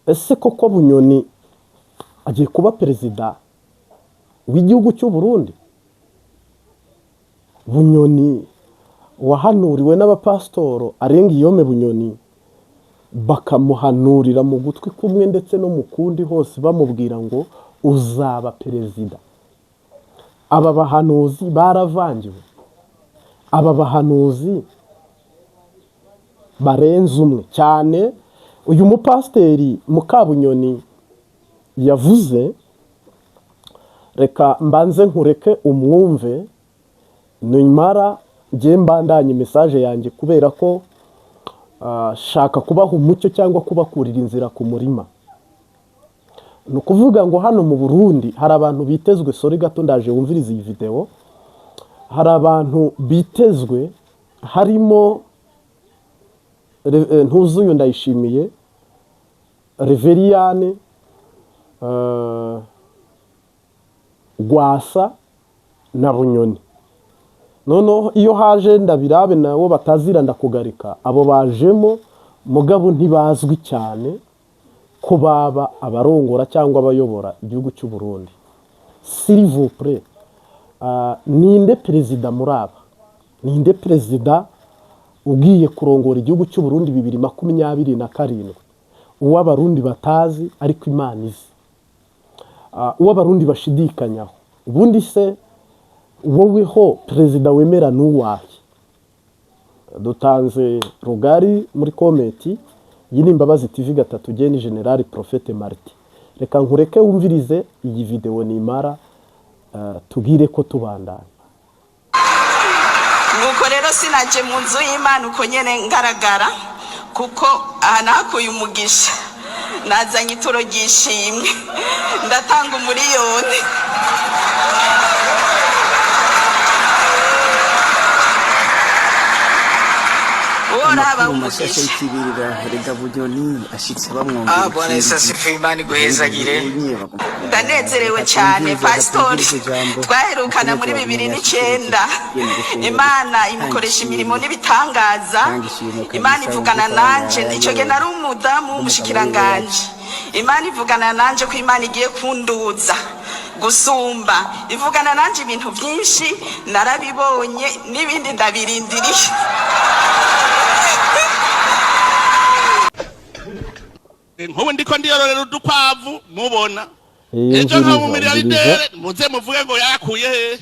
ese koko Bunyoni agiye kuba perezida w'igihugu cy'u Burundi? Bunyoni wahanuriwe n'abapasitoro arenga Guillaume Bunyoni, bakamuhanurira mu gutwi kumwe ndetse no mu kundi hose bamubwira ngo uzaba perezida. Aba bahanuzi baravangiwe, aba bahanuzi barenze umwe cyane. Uyu mupasiteri Mukabunyoni yavuze, reka mbanze nkureke umwumve, nimara ngiye mbandanye message yanjye, kubera ko shaka kubaha umucyo cyangwa kubakurira inzira ku murima. Ni ukuvuga ngo hano mu Burundi hari abantu bitezwe, sori gato ndaje wumviriza iyi video, hari abantu bitezwe, harimo Ntuzuyu Ndayishimiye, Reveriyane, Gwasa na Bunyoni. Noneho iyo haje Ndabirabe nabo batazira ndakugarika, abo bajemo mugabo ntibazwi cyane ko baba abarongora cyangwa abayobora igihugu cy'u Burundi. S'il vous plaît, ninde perezida muri aba? Ninde perezida ugiye kurongora igihugu cy'u Burundi 2027? Uw'abarundi batazi ariko Imana izi, uw'abarundi bashidikanyaho. Ubundi se woweho perezida wemera n'uwahe? Dutanze rugari muri komenti. Iyi ni Imbabazi TV gatatu, Geni General Prophete Marti. Reka nkureke wumvirize iyi video nimara tugire ko tubandana. Nuko rero sinaje mu nzu y'Imana uko nyene ngaragara, kuko nakuye umugisha, nazanye ituro ryishimwe, ndatanga umuriyoni. Uraba umugisha ikibirira herega Bunyoni ashitse bamwongera. Bwana Yesu asifiwe, Imana iguhezagire. Ndanezerewe cyane pastori, twaherukana muri 2009. Imana imukoresha imirimo n'ibitangaza. Imana ivugana nanje, icyo gihe nari umudamu w'umushikiranganje. Imana ivugana nanje ko Imana igiye kunduza gusumba, ivugana nanje ibintu byinshi narabibonye n'ibindi ndabirindiriye. Nkubu ndiko ndiyororera udukwavu mubona, ejo nka umumiliyardere muze muvuge ngo yakuye he.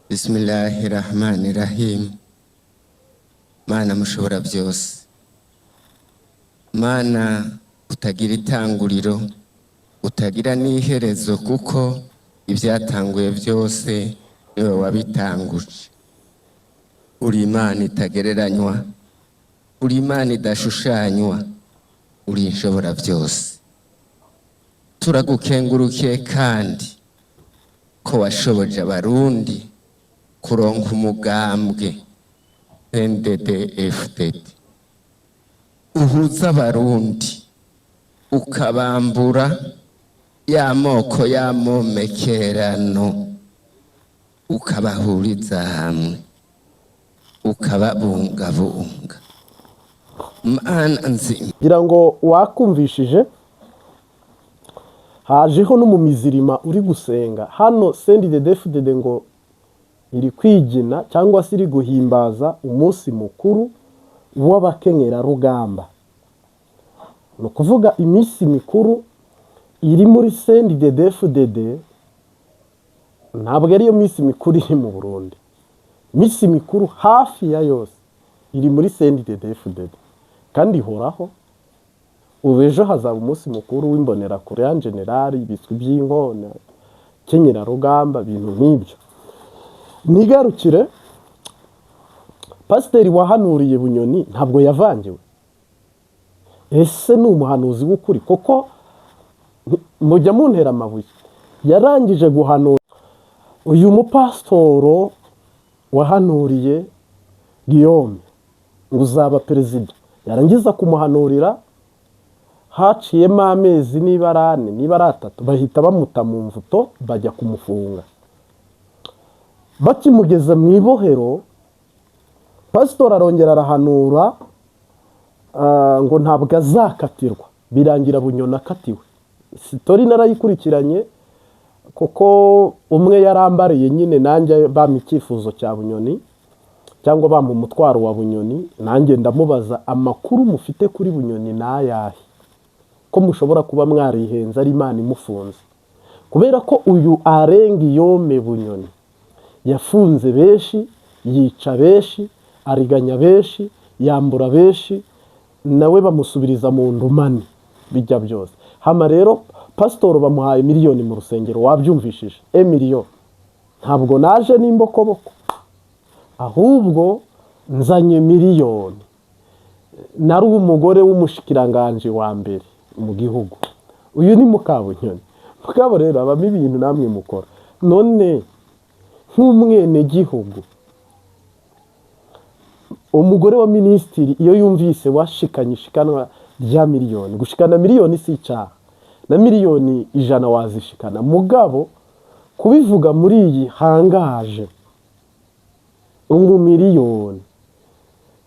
Bismillahirrahmanirrahim. Mana mushobora byose, Mana utagira itanguriro, utagira n'iherezo, kuko ibyatanguye byose niwe wabitanguje. Uri Imana itagereranywa, uri Imana idashushanywa, uri inshobora byose. Turagukengurukiye kandi ko washoboje abarundi kuronka umugambwe NDD-FDD uhuza abarundi, ukabambura ya moko y'amomekerano, ukabahuriza hamwe, ukababungabunga. Mana nzi ngira ngo wakumvishije, hajeho no mu mizirima uri gusenga hano CNDD-FDD ngo iri kwigina cyangwa se iri guhimbaza umunsi mukuru w'abakenyera rugamba. No kuvuga iminsi mikuru iri muri CNDD-FDD ntabwo ari yo minsi mikuru iri mu Burundi. Minsi mikuru hafi ya yose iri muri CNDD-FDD kandi ihoraho. Ubu ejo hazaba umunsi mukuru w'imbonera kure ya generali, biswi by'inkona, kenyera rugamba, ibintu nk'ibyo. Nigarukire, pasiteri wahanuriye Bunyoni ntabwo yavangiwe. Ese ni umuhanuzi w'ukuri koko? Mujya muntera amabuye. Yarangije guhanura uyu mupasitoro wahanuriye Guillaume ngo uzaba perezida, yarangiza kumuhanurira, haciyemo amezi niba ari 4 niba ari 3 bahita bamuta mu mvuto bajya kumufunga. Bakimugeza mu ibohero Pasitori arongera arahanura ngo ntabwo azakatirwa, birangira Bunyoni akatiwe. Sitori narayikurikiranye kuko umwe yarambariye nyine nanjye bampa icyifuzo cya Bunyoni cyangwa bampa umutwaro wa Bunyoni, nanjye ndamubaza amakuru mufite kuri Bunyoni nayahe, ko mushobora kuba mwarihenze ari Imana imufunze, kubera ko uyu Arengiyome Bunyoni yafunze benshi, yica benshi, ariganya benshi, yambura benshi, nawe bamusubiriza mu ndumane bijya byose. Hama rero pasitoro bamuhaye miliyoni mu rusengero, wabyumvishije, miliyoni. Ntabwo naje n'imbokoboko, ahubwo nzanye miliyoni. Nari umugore w'umushikiranganje wa mbere mu gihugu, uyu ni Mukabunyoni. Mugabo rero abamo ibintu namwe mukora. None nk'umwene gihugu, umugore wa minisitiri iyo yumvise washikanye ishikanwa rya miliyoni, gushikana miliyoni si icyaha, na miliyoni 100 wazishikana. Mugabo kubivuga muri iyi hangaje miliyoni,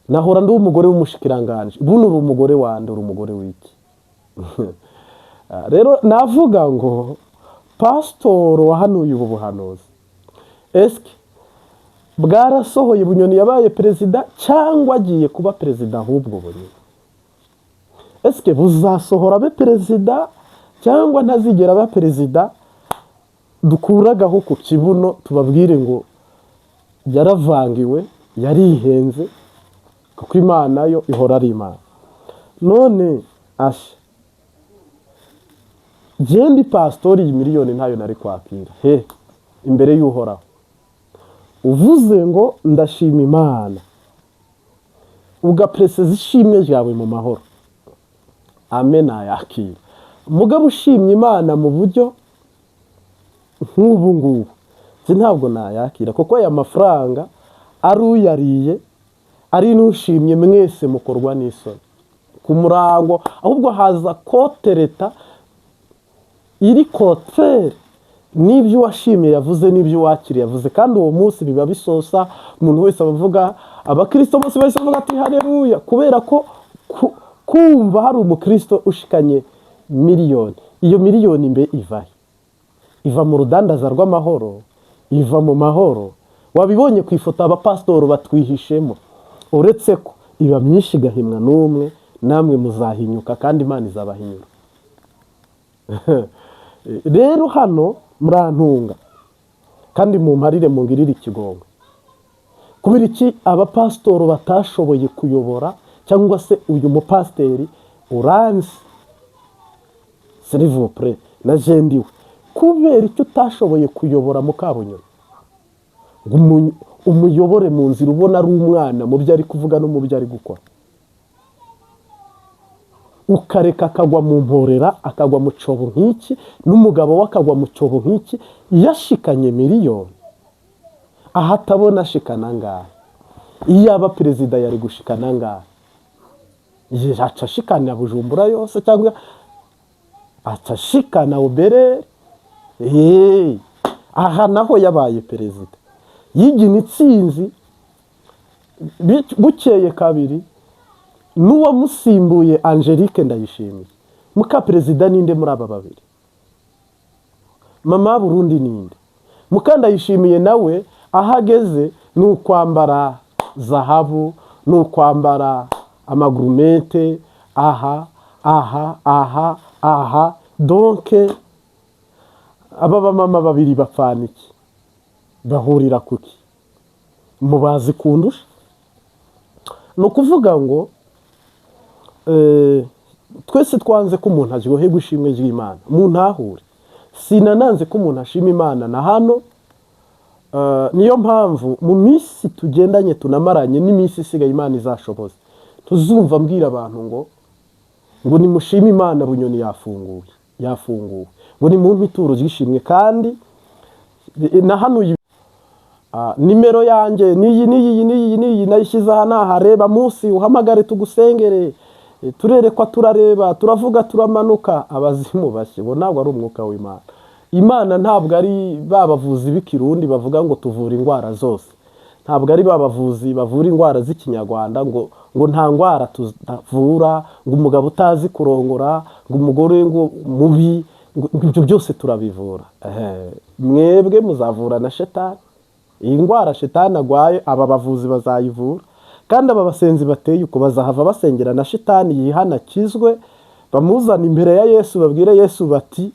nahora ndi umugore w'umushikiranganje, buno uri umugore wande, uri umugore w'iki? Rero navuga ngo pasitoro wahanuye ubu buhanuzi, eske bwarasohoye Bunyoni yabaye perezida cyangwa agiye kuba perezida ahubwo Bunyoni? Eske buzasohora abe perezida cyangwa ntazigera aba perezida? Dukuragaho ku kibuno tubabwire ngo yaravangiwe, yarihenze, kuko Imana yo ihora ari Imana. None ashe jendi pastori iyi miliyoni ntayo nari kwakira imbere y'Uhoraho. Uvuze ngo ndashima Imana, ugapreseza ishimwe ryawe mu mahoro, amen, ayakira. Mugabo ushimye Imana mu buryo nk'ubu ngubu, ntabwo nayakira, kuko aya mafaranga ari uyariye, ari n'ushimye mwese mukorwa n'isoni ku murango, ahubwo haza kotereta iri kotere n'ibyo washimiye yavuze n'ibyo wakiriye yavuze. Kandi uwo munsi biba bisosa, umuntu wese abavuga, abakristo bose bose bavuga ati haleluya, kubera ko kumva hari umukristo ushikanye miliyoni. Iyo miliyoni mbe ivahe? Iva mu rudandaza rw'amahoro, iva mu mahoro. Wabibonye ku ifoto abapasitoro batwihishemo, uretse ko iba myinshi igahimwa n'umwe, namwe muzahinyuka kandi Imana izabahinyura. Rero hano murantunga kandi mumparire mungirire ikigongo. Kubera iki abapasitoro batashoboye kuyobora, cyangwa se uyu mupasiteri uranzi s'il vous plaît na jendiwe, kubera icyo utashoboye kuyobora Mukabunyoni ngo umuyobore mu nzira ubona ari umwana mu byo ari kuvuga no mu byo ari gukora, ukareka akagwa mu mporera, akagwa mu cobo nk'iki, n'umugabo we akagwa mu cobo nk'iki, yashikanye miliyoni. Aha atabona ashikana ngahe? Iyo aba perezida yari gushikana ngahe? Aca ashikana Bujumbura yose cyangwa aca ashikana Uberere? Aha naho yabaye perezida, yigina itsinzi, bukeye kabiri n'uwo musimbuye Angelique Ndayishimiye. Muka perezida ninde muri aba babiri? Mama Burundi ninde? Muka Ndayishimiye nawe ahageze ni ukwambara zahabu, ni ukwambara amagurumete, aha. Donc aba mama babiri bapfaniki bahurira kuki? Mubazi kundusha? No kuvuga ngo twese twanze ko umuntu aryohe gushimwe ry'Imana, umuntu ahure. Sinananze ko umuntu ashima Imana na hano. Niyo mpamvu mu minsi tugendanye tunamaranye n'iminsi isigaye Imana izashoboza, tuzumva mbwira abantu ngo nimushime Imana Bunyoni yafunguwe, ngo ni mu mituro ryishimwe. Kandi na hano nimero yanjye niyi nayishyize aha nahareba, munsi uhamagare tugusengere, turerekwa, turareba, turavuga, turamanuka. Abazimu bashye bo ntabwo ari umwuka w'Imana. Imana ntabwo ari babavuzi b'ikirundi bavuga ngo tuvura indwara zose. ntabwo ari babavuzi bavura indwara z'ikinyarwanda ngo nta ndwara tuvura, ngo umugabo utazi kurongora, ngo umugore ngo mubi, ibyo byose turabivura. Mwebwe muzavura na shetani. Iyi ndwara shetani agwaye aba bavuzi bazayivura, kandi aba basenzi bateye uko bazahava basengera na shetani yihana kizwe, bamuzana imbere ya Yesu, babwire Yesu bati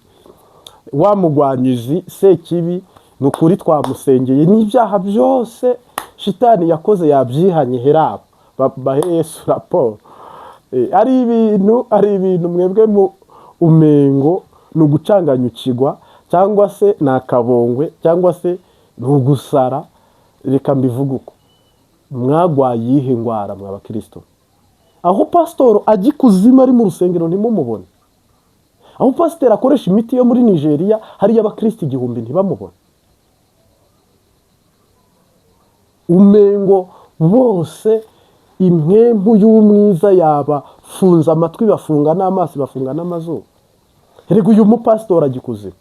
wamugwanyije sekibi, nukuri twamusengeye n'ibyaha byose shetani yakoze yabyihanye herabo, bahe Yesu raporo. Ari ibintu mwebwe mu umengo ni ugucanganyukirwa, cyangwa se ni akabongwe, cyangwa se ni ugusara. Reka mbivuge uko, mwagwaye iyihe ndwara mwa bakristo? Aho pasitoro ajya ikuzimu ari mu rusengero ntimumubone, aho pasiteri akoresha imiti yo muri Nigeria hariyo abakristo 1000 ntibamubone. Umengo bose impempu y'umwiza yaba funza amatwi, bafunga n'amaso, bafunga n'amazuru. Rega uyu mupasitori agikuze,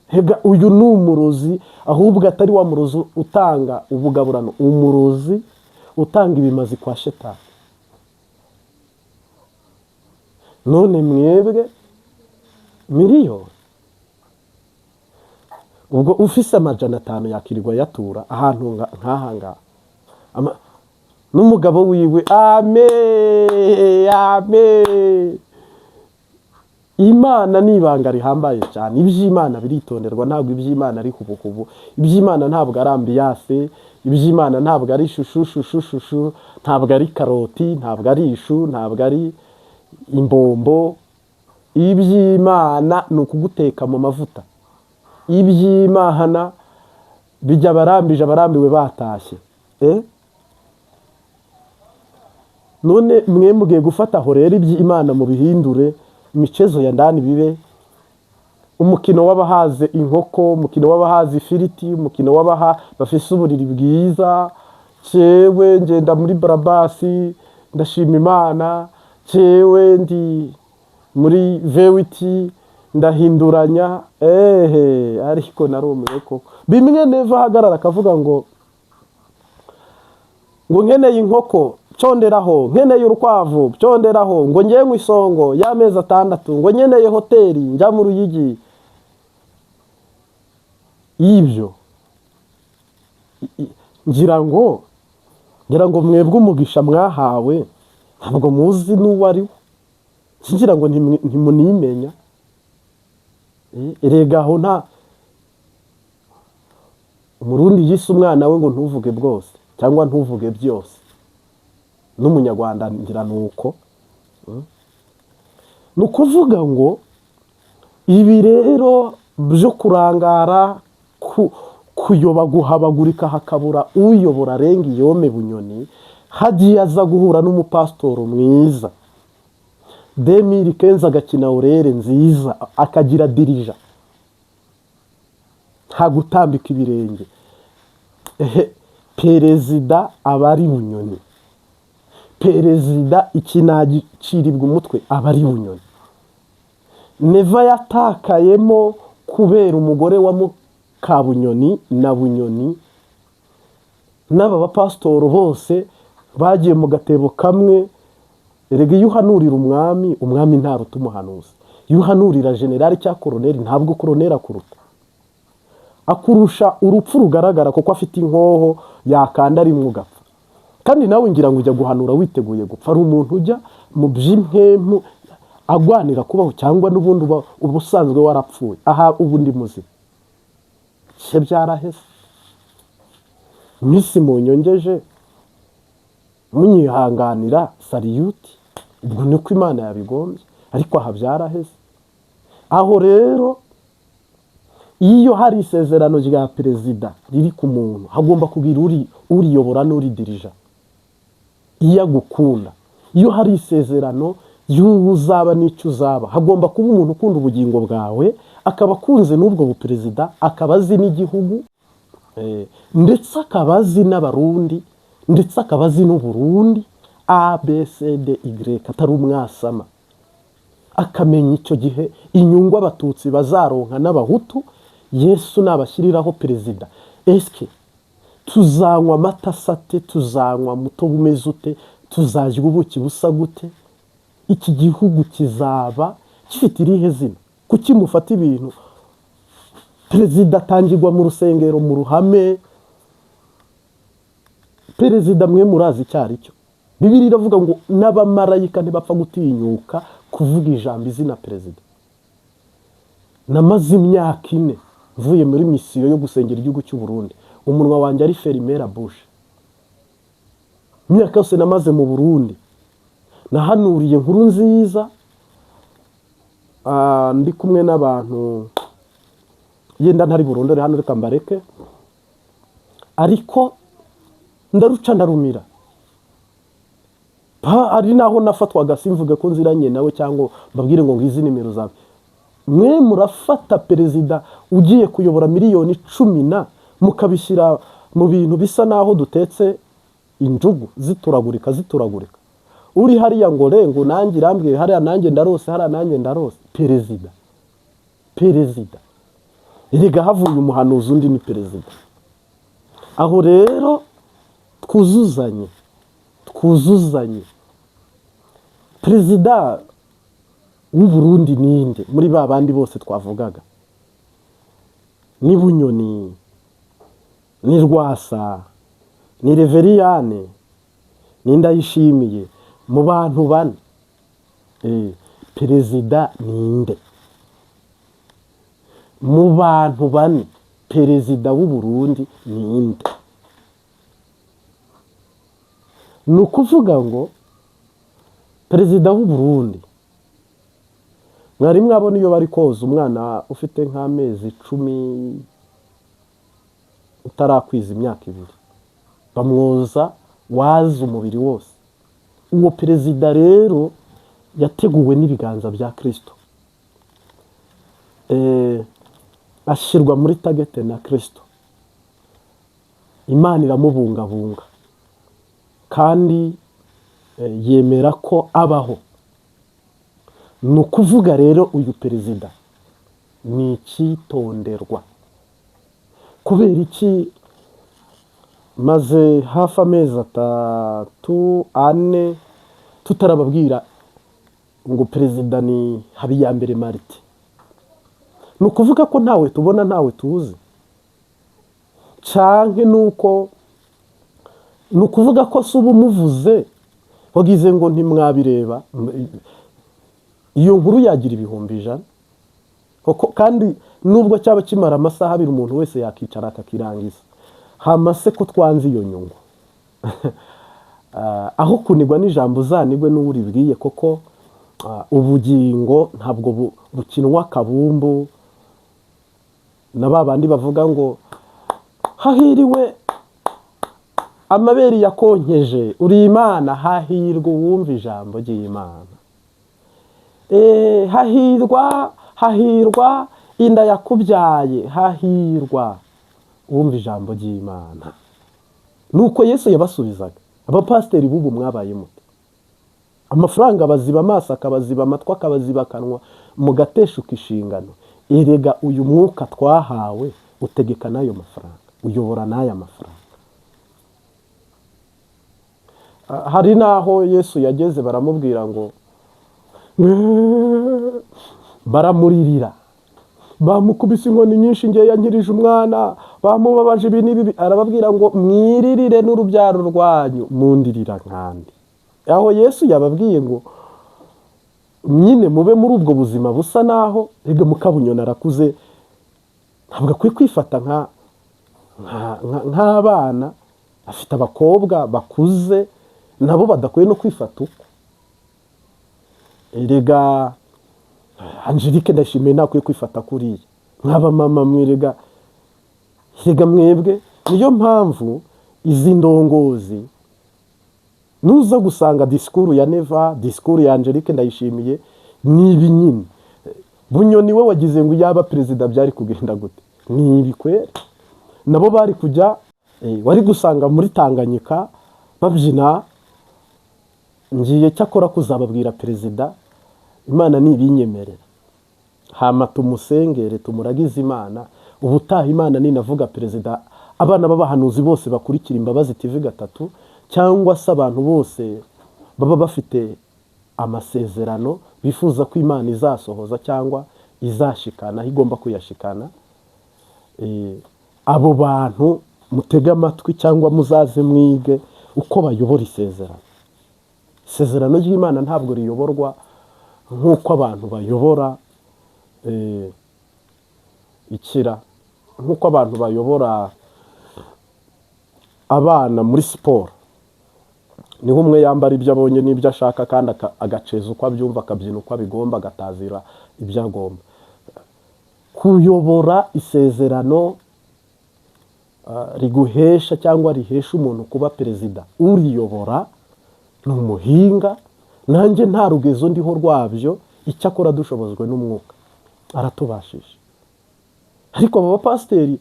hega uyu ni umurozi, ahubwo atari wa murozi utanga ubugaburano, umurozi utanga ibimazi kwa shetani. None mwebwe miliyoni, ubwo ufise 500 yakirirwa yatura ahantu nk'ahanga n'umugabo wiwe. Amen. Imana nibanga rihambaye cyane. Iby'Imana biritonderwa, ntabwo iby'Imana ari kubukubu. Iby'Imana ntabwo ari ambiyase, iby'Imana ntabwo ari shushu, ntabwo ari karoti, ntabwo ari ishu, ntabwo ari imbombo. Iby'Imana ni ukuguteka mu mavuta. Iby'Imana bijya abarambiwe batashye. None mwe mugiye gufata aho rero iby'Imana mu bihindure imicezo ya ndani bibe umukino w'abahaze inkoko, umukino w'abahaze ifiriti, umukino w'abaha bafise uburiri bwiza. Cewe ngenda muri Barabasi ndashima Imana, cewe ndi muri Vewiti ndahinduranya. Ariko narumiwe koko. Bimwe neva hagarara akavuga ngo nkeneye inkoko cyonderaho, nkeneye urukwavu cyonderaho, ngo ngiye mu isongo y'amezi 6, ngo nkeneye hoteli njya mu Ruyigi. Ibyo ngira ngo mwebwe umugisha mwahawe ntabwo muzi n'uwari we, ngira ngo ntimunimenya. Erega aho nta umurundi yise umwana we ngo ntuvuge bwose cyangwa ntuvuge byose. N'umunyarwanda ngira nuko. Nukuvuga ngo ibi rero byo kurangara, kuyoba, guhabagurika, hakabura uyobora renga yome bunyoni, hagiye aza guhura n'umupasitoro mwiza 2015 agakina urere nziza, akagira dirija, nta gutambika ibirenge. Perezida abari bunyoni, perezida ikinagiciribwa umutwe abari bunyoni. Neva yatakayemo kubera umugore wa Mukabunyoni na Bunyoni. N'aba bapasitoro bose bagiye mu gatebo kamwe. Erega iyo uhanurira umwami ntaruta umuhanuzi. Iyo uhanurira generali cya koroneri ntabwo koroneri akurusha urupfu rugaragara kuko afite inkoho yakanda ari mwugapfa. Kandi nawe ngira ngo ujya guhanura witeguye gupfa. Ari umuntu ujya mu by'impemu agwanira kubaho, cyangwa n'ubundi ubusanzwe warapfuye. Aha ubundi muzi cye byaraheze. Misi munyongeje munyihanganira saliyuti, ubwo niko Imana yabigombye. Ariko aha byaraheze. Aho rero iyo hari isezerano rya perezida riri ku muntu, hagomba kugira uriyobora n'uri dirija. Iyo agukunda, iyo hari isezerano y'uzaba n'icyo uzaba, hagomba kuba umuntu ukunda ubugingo bwawe, akaba akunze n'ubwo buperezida, akaba azi n'igihugu, ndetse akaba azi n'abarundi, ndetse akaba azi n'uburundi ABCDY, atari umwasama. Akamenya icyo gihe inyungu abatutsi bazaronka n'abahutu Yesu nabashyiriraho perezida. Eske tuzanywa amata asate, tuzanywa umutobe umeze ute, tuzarya ubuki busa gute, iki gihugu kizaba gifite irihe zina? Kuki mufata ibintu perezida atangirwa mu rusengero mu ruhame? Perezida mwe murazi icyo ari cyo. Bibiliya iravuga ngo n'abamarayika ntibapfa gutinyuka kuvuga ijambo izina perezida. Namaze imyaka 4 mvuye muri misiyo yo gusengera igihugu cy'u Burundi, umunwa wanjye ari Ferimera Bush. Imyaka yose namaze mu Burundi nahanuriye inkuru nziza, ndi kumwe n'abantu yenda ntari burondore hano reka mbareke, ariko ndaruca ndarumira. Ari naho nafatwaga simvuge ko nziranye nawe cyangwa mbabwire ngo ngizi nimero zawe. Mwe murafata perezida ugiye kuyobora miliyoni 10 mukabishyira mu bintu bisa naho dutetse injugu zituragurika. Uri hariya ngo rengo nanjye irambwiye hariya nanjye ndarose, hariya nanjye ndarose. Perezida erega havuye umuhanuzi undi ni perezida. Aho rero twuzuzanye. Perezida w'u Burundi ninde muri ba bandi bose twavugaga? Ni Bunyoni, ni Rwasa, ni Reveriyane, ni Ndayishimiye. Mu bantu bane perezida ninde? Mu bantu bane perezida w'u Burundi ninde? Ni ukuvuga ngo perezida w'u Burundi mwari mwabona iyo bari koza umwana ufite nk'amezi 10 utarakwiza imyaka 2, bamwoza waza umubiri wose. Uwo perezida rero yateguwe n'ibiganza bya Kristo, ashyirwa muri tagete na Kristo. Imana iramubungabunga kandi yemera ko abaho. Ni ukuvuga rero uyu perezida ni icyitonderwa. Kubera iki maze hafi amezi 3 4 tutarababwira ngo perezida ni Habiyambere Martin? Ni ukuvuga ko ntawe tubona, ntawe tuzi, canke nuko ni ukuvuga ko se ubu muvuze wagize ngo ntimwabireba. Iyo nkuru yagira ibihumbi 100 kandi nubwo cyaba kimara amasaha 2 umuntu wese yakicara akakirangiza. Hamase ko twanze iyo nyungu. Aho kunigwa n'ijambo zanigwe n'uribwiye koko, ubugingo ntabwo bukinwa kabumbu. Na babandi bavuga ngo hahiriwe amaberi yakonkeje uri Imana, hahirwa uwumva ijambo ry'Imana. Hahirwa inda yakubyaye, hahirwa uwumva ijambo ry'Imana. Nuko Yesu yabasubizaga. Abapasiteri bubu mwabaye mute? Amafaranga baziba amaso, akabaziba amatwi, akabaziba akanwa, mugateshuka inshingano. Erega uyu mwuka twahawe utegeka n'ayo mafaranga, uyobora n'aya mafaranga. Hari naho Yesu yageze baramubwira ngo baramuririra, bamukubise inkoni nyinshi, ngiye yankirije umwana, bamubabaje ibi n'ibi. Arababwira ngo mwiririre n'urubyaro rwanyu, mundirira nkandi. Aho Yesu yababwiye ngo nyine mube muri ubwo buzima busa naho ega Mukabunyoni arakuze, ntabwo akwiye kwifata nk'abana. Afite abakobwa bakuze nabo badakwiye no kwifata uko. Erega Angelique Ndayishimiye nakwiye kwifata kuriya. Nk'aba mama mwirega, erega mwebwe niyo mpamvu izi ndongozi nuza gusanga disikuru ya Neva, disikuru ya Angelique Ndayishimiye nibi nyine. Bunyoni we wagize ngo yaba perezida byari kugenda gute? Nibi kwere nabo bari kujya wari gusanga muri Tanganyika babyina. Ngiye cyakora kuzababwira perezida, Imana nibinyemerera, hama tumusengere tumuragize Imana. Ubutaha Imana ninavuga perezida abana b'abahanuzi bose bakurikira Imbabazi TV gatatu, cyangwa se abantu bose baba bafite amasezerano bifuza ko Imana izasohoza cyangwa izashikana, aho igomba kuyashikana, abo bantu mutega amatwi cyangwa muzaze mwige uko bayobora isezerano. Isezerano ry'Imana ntabwo riyoborwa nk'uko abantu bayobora nk'uko abantu bayobora abana muri siporo. Niho umwe yambara ibyo abonye n'ibyo ashaka kandi agaceza uko abyumva, akabyina uko abigomba, agatazira ibyo agomba. Kuyobora isezerano riguhesha cyangwa rihesha umuntu kuba perezida, uriyobora ni umuhinga. Nanjye nta rugezo ndiho rwabyo, icyakora dushobozwe n'umwuka aratubashije. Ariko aba bapasiteri,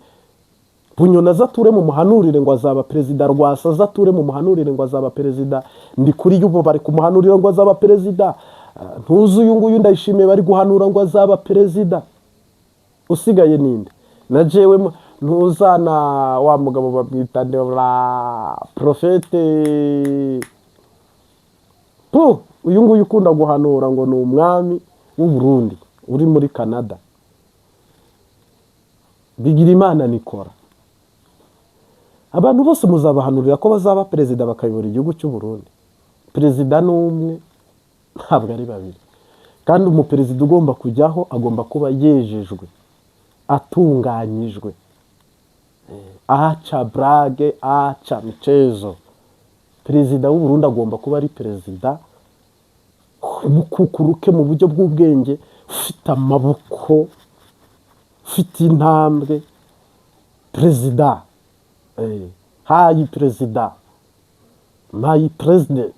Bunyoni azature mu muhanurire ngo azaba perezida, Rwasa azature mu muhanurire ngo azaba perezida, Ndikuri y'ubu bari ku muhanurire ngo azaba perezida, Ntuzi uyu nguyu Ndayishimiye bari guhanura ngo azaba perezida. Usigaye ninde? Na jewe ntuzana wa mugabo bamwita Profete uyu nguyu ukunda guhanura ngo ni umwami w'u Burundi uri muri Canada, Bigirimana Nikora. Abantu bose muzabahanurira ko bazaba perezida bakayobora igihugu cy'u Burundi. Perezida n'umwe, ntabwo ari babiri. Kandi umuperezida ugomba kujyaho agomba kuba yejejwe, atunganyijwe, aca brage, aca michezo. Perezida w'u Burundi agomba kuba ari perezida mukukuruke mu buryo bw'ubwenge, ufite amaboko, ufite intambwe. Perezida hayi perezida, my president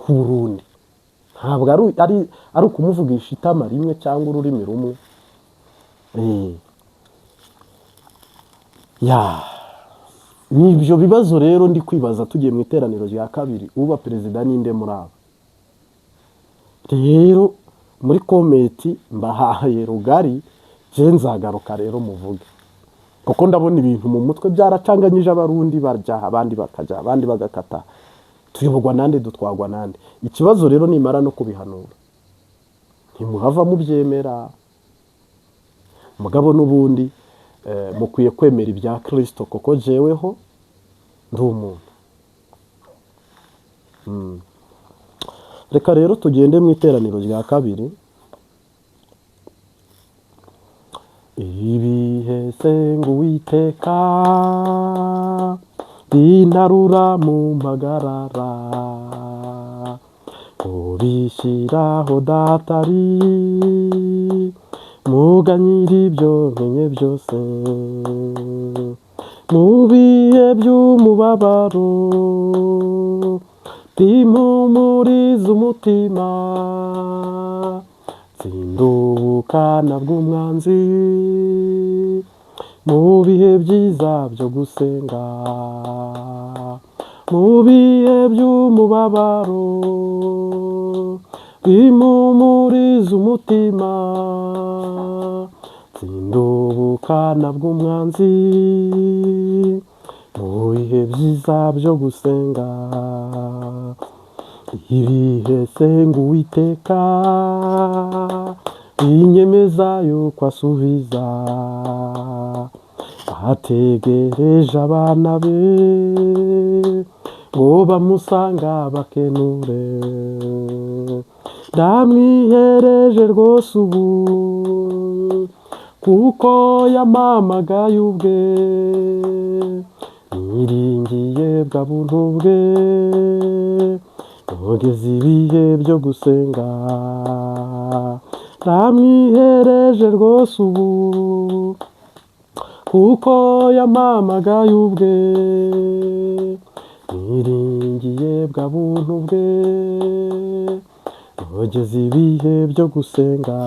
w'u Burundi. Ntabwo ari ukumuvugisha itama rimwe cyangwa ururimi rumwe. Nibyo bibazo rero ndi kwibaza tugiye mu iteraniro rya kabiri, uba perezida ninde muri abo. Rero muri komenti mbahaye rugari, je nzagaruka rero muvuge, kuko ndabona ibintu mu mutwe byaracanganyije. Abarundi barya, abandi bakajya, abandi bagakata. Tuyoborwa nande, dutwagwa nande? Ikibazo rero nimara no kubihanura, ntimuhava mubyemera. Mugabo n'ubundi mukwiye kwemera ibya Kristo, kuko jeweho ndi umuntu. Reka rero tugende mu iteraniro rya kabiri. Ibihe senga Uwiteka bintarura mu mpagarara, ubishyiraho datari muganyira ibyo nkenye byose. Mu bihe by'umubabaro bimpumuriza umutima, tsinda ubukana bw'umwanzi. Mu bihe byiza byo gusenga, mu bihe by'umubabaro bimpumuriza umutima, tsinda ubukana bw'umwanzi. Mu bihe byiza byo gusenga, ibihe senga Uwiteka inyemeza yuko asubiza. Ategereje abana be ngo bamusanga bakenure. Ndamwihereje rwose ubu, kuko yampamagaye ubwe. Niringiye bwa buntu bwe, nogeze ibihe byo gusenga. Ndamwihereje rwose ubu, kuko yampamagaye ubwe. Niringiye bwa buntu bwe, nogeze ibihe byo gusenga.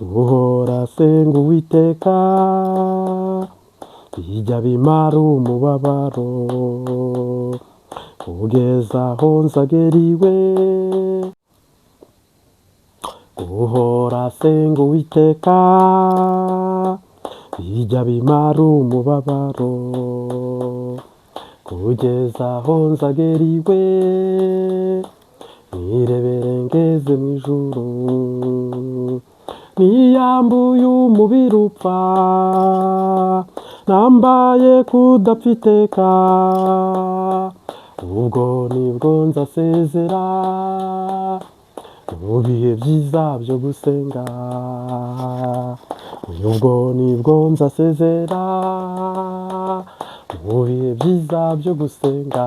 Guhora senga Uwiteka bijya bimara umubabaro, kugeza aho nzageriwe. Guhora senga Uwiteka bijya bimara umubabaro kugeza aho nzagera iwe nirebere ngeze mu ijuru niyambuye umubiri upfa nambaye kudapfiteka ubwo nibwo nzasezera mu bihe byiza byo gusenga ubwo nibwo nzasezera mu bihe byiza byo gusenga.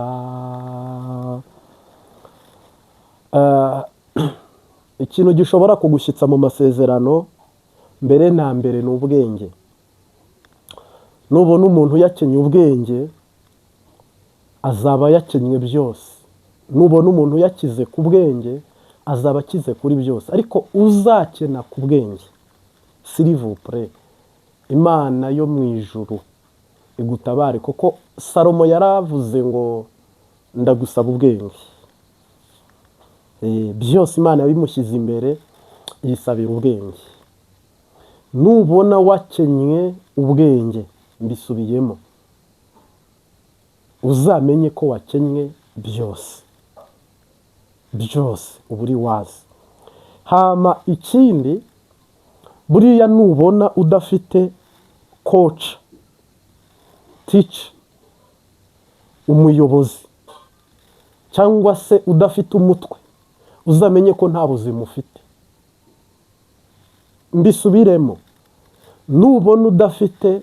Ikintu gishobora kugushyitsa mu masezerano mbere na mbere ni ubwenge. Nubona umuntu yakenye ubwenge azaba yakenywe byose. Nubona umuntu yakize ku bwenge azaba akize kuri byose. Ariko uzakena ku bwenge, s'il vous plaît, Imana yo mu ijuru igutabare, kuko Salomo yaravuze ngo ndagusaba ubwenge. Byose Imana yabimushyize imbere, yisabira ubwenge. Nubona wakenywe ubwenge, mbisubiyemo, uzamenye ko wakenywe byose uba uri wazi. Hama ikindi, buriya nubona udafite coach, teacher, umuyobozi, cyangwa se udafite umutwe, uzamenye ko nta buzima ufite. Mbisubiremo, nubona udafite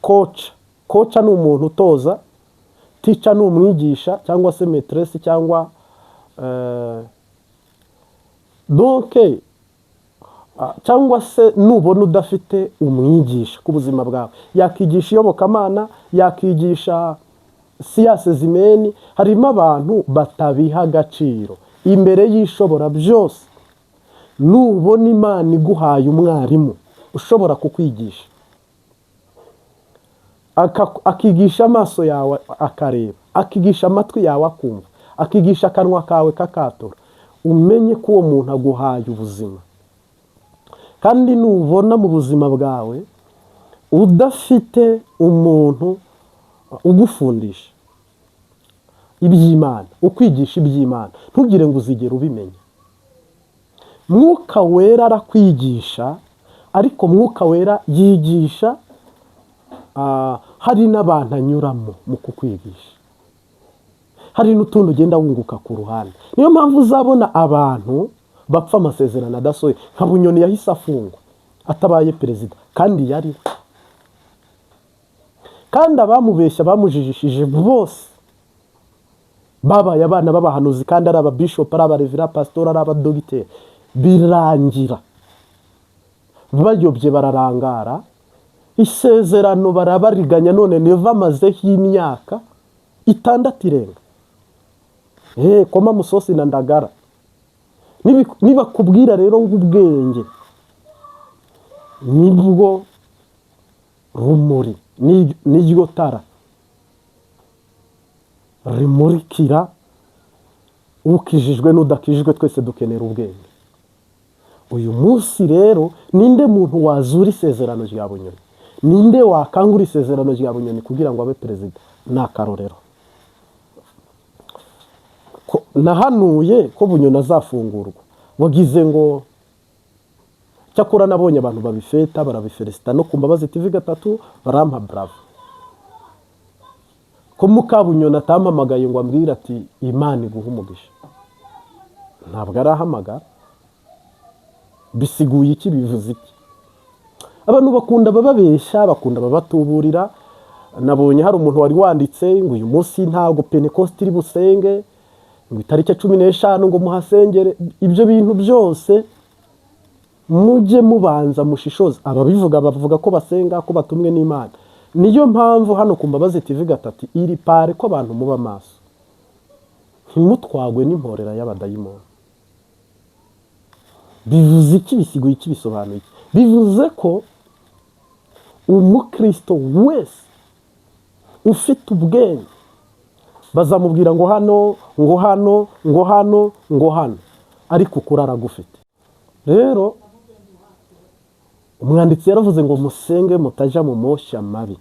coach ni umuntu utoza, teacher ni umwigisha cyangwa se maîtresse cyangwa donc cyangwa se nubona udafite umwigisha ku buzima bwawe, yakigisha iyobokamana, yakigisha siyanse zimeni. Harimo abantu batabiha agaciro imbere y'ishobora byose. Nubona Imana iguhaye umwarimu ushobora kukwigisha, akigisha amaso yawe akareba, akigisha amatwi yawe akumva, akigisha akanwa kawe kakatora, umenye ko uwo muntu aguhaye ubuzima. Kandi nubona mu buzima bwawe udafite umuntu ugufundisha iby'Imana, ukwigisha iby'Imana, ntugire ngo uzigere ubimenya. Mwuka Wera arakwigisha, ariko Mwuka Wera yigisha hari n'abantu anyuramo mu kukwigisha, hari n'utundi ugenda wunguka ku ruhande. Niyo mpamvu uzabona abantu bapfa amasezerano adasohoye, nka Bunyoni yahise afungwa atabaye perezida, kandi yari. Kandi abamubeshya bamujijishije bose babaye abana b'abahanuzi, kandi ari ababishop, ari abarevera pastor, ari abadogiteri. Birangira bayobye, bararangara, isezerano barabariganya. None niva amazeho imyaka 6 irenga. Koma musosi na ndagara. Niba kubwira rero ngo ubwenge nibwo rumuri, niryo tara rimurikira ukijijwe n'udakijijwe, twese dukenera ubwenge. Uyu munsi rero ninde muntu wazura isezerano rya Bunyoni? Ninde wakangura isezerano rya Bunyoni kugira ngo abe perezida? Nakarorero nahanuye ko Bunyoni azafungurwa, wagize ngo cyakora nabonye abantu babifeta, barabifelicita no ku Mbabazi TV 3 barampa bravo. Ko Mukabunyoni atampamagaye ngo ambwira ati Imana iguha umugisha, ntabwo arahamagara. Bisiguye iki? Bivuze iki? Abantu bakunda bababesha, bakunda babatuburira. Nabonye hari umuntu wari wanditse ngo uyu munsi ntago Pentecost iri busenge, ngo itariki 15 ngo muhasengere. Ibyo bintu byose mujye mubanza mushishoza. Ababivuga bavuga ko basenga, ko batumwe n'Imana. Niyo mpamvu hano ku Mbabazi TV 3 iri pare ko abantu muba maso, ntimutwagwe n'imporera y'abadayimoni. Bivuze iki? Bisiguye iki? Bisobanuye iki? Bivuze ko umukristo wese ufite ubwenge bazamubwira ngo hano, ngo hano, ngo hano, ngo hano, ariko kurara gufite. Rero umwanditsi yaravuze ngo musenge mutaja mu moshya mabi.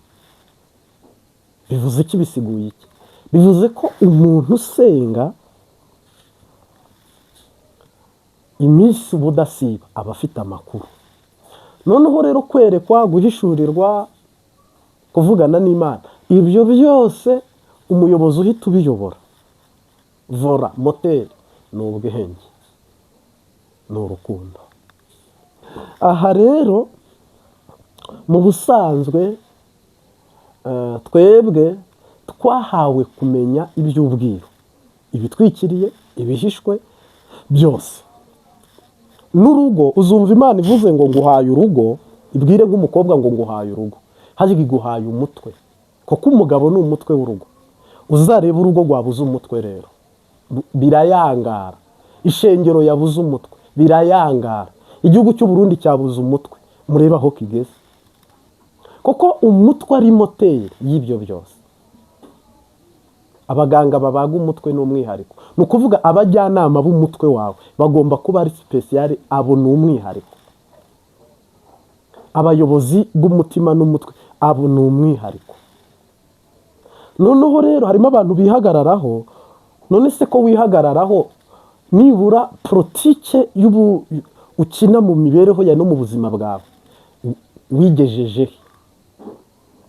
Bivuze iki? Bisiguye iki? Bivuze ko umuntu usenga iminsi ubudasiba aba afite amakuru. Noneho rero kwerekwa, guhishurirwa, kuvugana n'Imana, ibyo byose umuyobozi uhita ubiyobora. Vora, moteri, ni ubwenge, ni urukundo. Aha rero mu busanzwe twebwe twahawe kumenya iby'ubwiru, ibitwikiriye, ibihishwe byose. N'urugo, uzumva Imana ivuze ngo nguhaye urugo, ibwire nk'umukobwa ngo nguhaye urugo, hajya iguhaye umutwe, kuko umugabo ni umutwe w'urugo. Uzareba urugo rwabuze umutwe rero birayangara. Ishengero yabuze umutwe birayangara. Igihugu cy'u Burundi cyabuze umutwe, mureba aho kigeze. Kuko umutwe ari moteri y'ibyo byose. Abaganga babaga umutwe n'umwihariko, ni ukuvuga abajyanama b'umutwe wawe bagomba kuba ari special, abo ni umwihariko. Abayobozi b'umutima n'umutwe, abo ni umwihariko. Noneho rero harimo abantu bihagararaho. None se ko wihagararaho, nibura politike ukina mu mibereho ya no mu buzima bwawe wigejeje,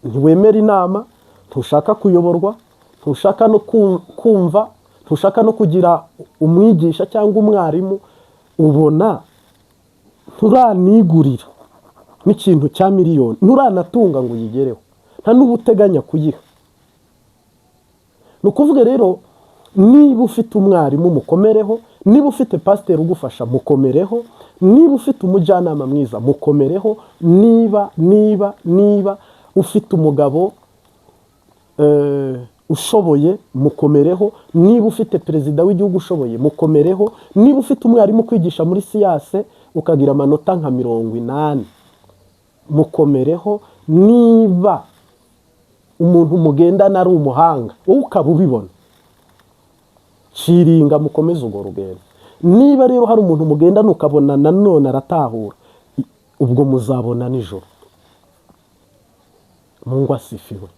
ntiwemera inama, ntushaka kuyoborwa, ntushaka no kumva, ntushaka no kugira umwigisha cyangwa umwarimu, ubona nturanigurira n'ikintu cya miliyoni, nturanatunga ngo uyigereho, nta n'ubuteganya kuyiha. Ni ukuvuga rero, niba ufite umwarimu mukomereho, niba ufite pasiteri ugufasha mukomereho, niba ufite umujyanama mwiza mukomereho, niba ufite umugabo ushoboye mukomereho, niba ufite perezida w'igihugu ushoboye mukomereho, niba ufite umwarimu kwigisha muri siyanse ukagira amanota nka 80 mukomereho, niba umuntu mugendana ari umuhanga wowe ukaba ubibona, shiringa mukomeze urwo rugendo. Niba rero hari umuntu mugendana ukabona nanone aratahura, ubwo muzabona nijoro. Mungu asifiwe.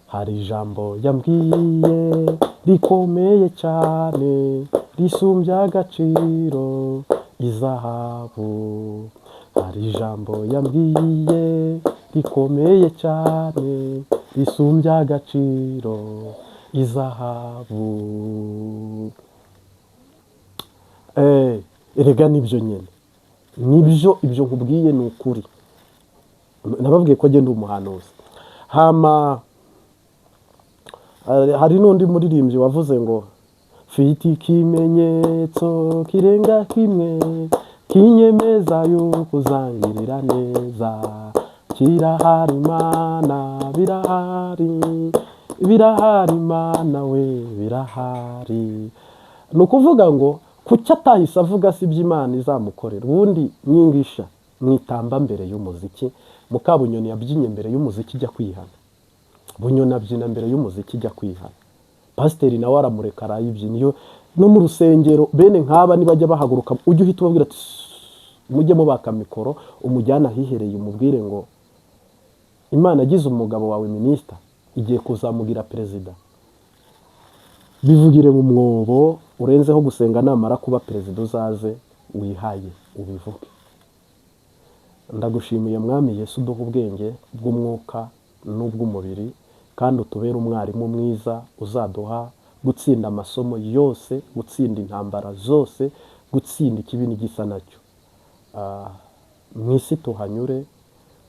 Hari ijambo yambwiye rikomeye cyane, risumbya agaciro izahabu. Hari ijambo yambwiye rikomeye cyane, risumbya agaciro izahabu. Erega nibyo nyine, nibyo ibyo nkubwiye ni ukuri. Nababwiye ko agenda umuhanuzi. Hari n'undi muririmbyi wavuze ngo mfite ikimenyetso kirenga kimwe kinyemeza yuko uzangirira neza, kirahari Mana, birahari Mana we, birahari. Ni ukuvuga ngo kuki atahise avuga si iby'Imana izamukorera. Ubundi nyingisha mwitamba mbere y'umuziki, Mukabunyoni yabyinye mbere y'umuziki ijya kwihana, Bunyoni abyina mbere y'umuziki ijya kwihana, pasiteri nawe aramureka arayibyina. Iyo no mu rusengero bene nk'aba nibajya bahaguruka, ujye uhita ubabwira ati mujye mubaka mikoro, umujyana ahihereye umubwire ngo Imana agize umugabo wawe minisita igiye kuzamugira perezida. Bivugire mu mwobo, urenzeho gusenga namara kuba perezida uzaze wihaye ubivuge. Ndagushimiye Mwami Yesu, uduha ubwenge bw'umwuka n'ubw'umubiri, kandi utubere umwarimu mwiza uzaduha gutsinda amasomo yose, gutsinda intambara zose, gutsinda ikibi n'igisa nacyo. Mu isi tuhanyure,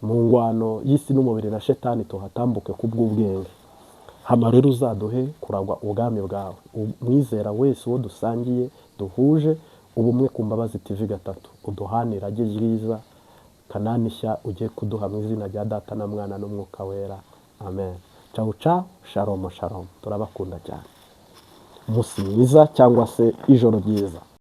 mu ngwano y'isi n'umubiri na shetani tuhatambuke kubw'ubwenge. Hama rero uzaduhe kuragwa ubwami bwawe. Umwizera wese uwo dusangiye duhuje ubumwe ku Mbabazi TV 3, uduhanira age ryiza Kanani nshya ugiye kuduha mu izina rya Data na Mwana n'Umwuka Wera. Amen. Ciao ciao, shalom shalom. Turabakunda cyane. Umunsi mwiza cyangwa se ijoro ryiza.